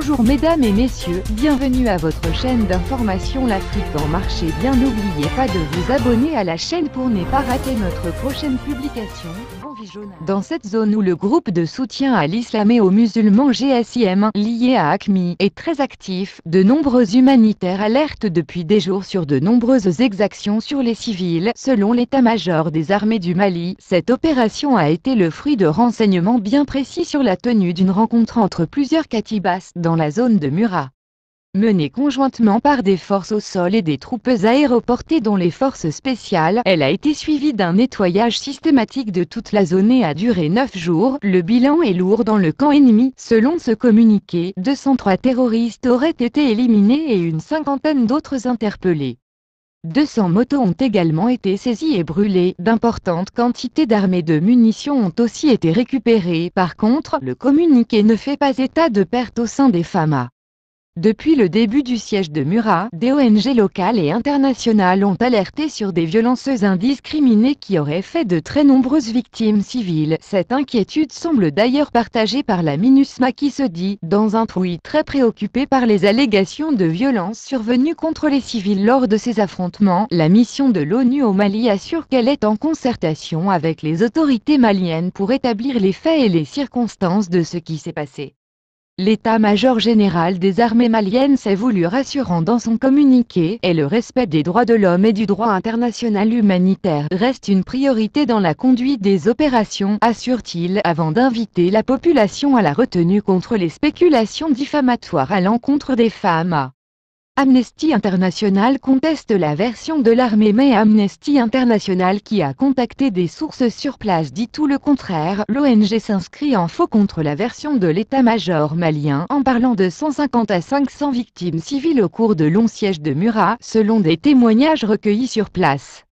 Bonjour mesdames et messieurs, bienvenue à votre chaîne d'information l'Afrique en marché. Bien, n'oubliez pas de vous abonner à la chaîne pour ne pas rater notre prochaine publication. Dans cette zone où le groupe de soutien à l'islam et aux musulmans GSIM, lié à AQMI, est très actif, de nombreux humanitaires alertent depuis des jours sur de nombreuses exactions sur les civils. Selon l'état-major des armées du Mali, cette opération a été le fruit de renseignements bien précis sur la tenue d'une rencontre entre plusieurs katibas dans la zone de Murat. Menée conjointement par des forces au sol et des troupes aéroportées dont les forces spéciales, elle a été suivie d'un nettoyage systématique de toute la zone et a duré 9 jours. Le bilan est lourd dans le camp ennemi. Selon ce communiqué, 203 terroristes auraient été éliminés et une cinquantaine d'autres interpellés. 200 motos ont également été saisies et brûlées. D'importantes quantités d'armes et de munitions ont aussi été récupérées. Par contre, le communiqué ne fait pas état de pertes au sein des FAMA. Depuis le début du siège de Murat, des ONG locales et internationales ont alerté sur des violences indiscriminées qui auraient fait de très nombreuses victimes civiles. Cette inquiétude semble d'ailleurs partagée par la MINUSMA qui se dit, dans un tweet, très préoccupée par les allégations de violences survenues contre les civils lors de ces affrontements. La mission de l'ONU au Mali assure qu'elle est en concertation avec les autorités maliennes pour établir les faits et les circonstances de ce qui s'est passé. L'état-major général des armées maliennes s'est voulu rassurant dans son communiqué, et le respect des droits de l'homme et du droit international humanitaire reste une priorité dans la conduite des opérations, assure-t-il, avant d'inviter la population à la retenue contre les spéculations diffamatoires à l'encontre des femmes. Amnesty International conteste la version de l'armée, mais Amnesty International, qui a contacté des sources sur place, dit tout le contraire. L'ONG s'inscrit en faux contre la version de l'état-major malien, en parlant de 150 à 500 victimes civiles au cours de longs sièges de Murat, selon des témoignages recueillis sur place.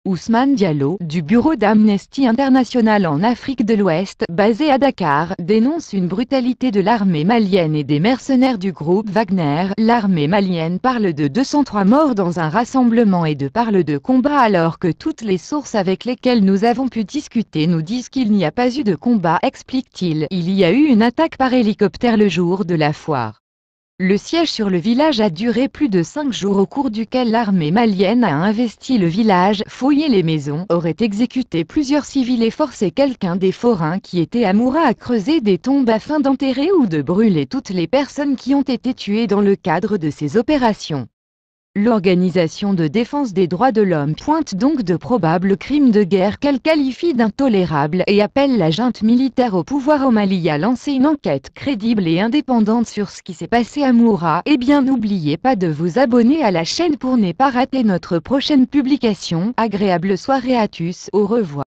Ousmane Diallo, du bureau d'Amnesty International en Afrique de l'Ouest, basé à Dakar, dénonce une brutalité de l'armée malienne et des mercenaires du groupe Wagner. L'armée malienne parle de 203 morts dans un rassemblement et parle de combat, alors que toutes les sources avec lesquelles nous avons pu discuter nous disent qu'il n'y a pas eu de combat, explique-t-il. Il y a eu une attaque par hélicoptère le jour de la foire. Le siège sur le village a duré plus de 5 jours, au cours duquel l'armée malienne a investi le village, fouillé les maisons, aurait exécuté plusieurs civils et forcé quelqu'un des forains qui étaient à Murat à creuser des tombes afin d'enterrer ou de brûler toutes les personnes qui ont été tuées dans le cadre de ces opérations. L'Organisation de défense des droits de l'homme pointe donc de probables crimes de guerre qu'elle qualifie d'intolérables et appelle la junte militaire au pouvoir au Mali à lancer une enquête crédible et indépendante sur ce qui s'est passé à Murat. Et bien, n'oubliez pas de vous abonner à la chaîne pour ne pas rater notre prochaine publication. Agréable soirée à tous, au revoir.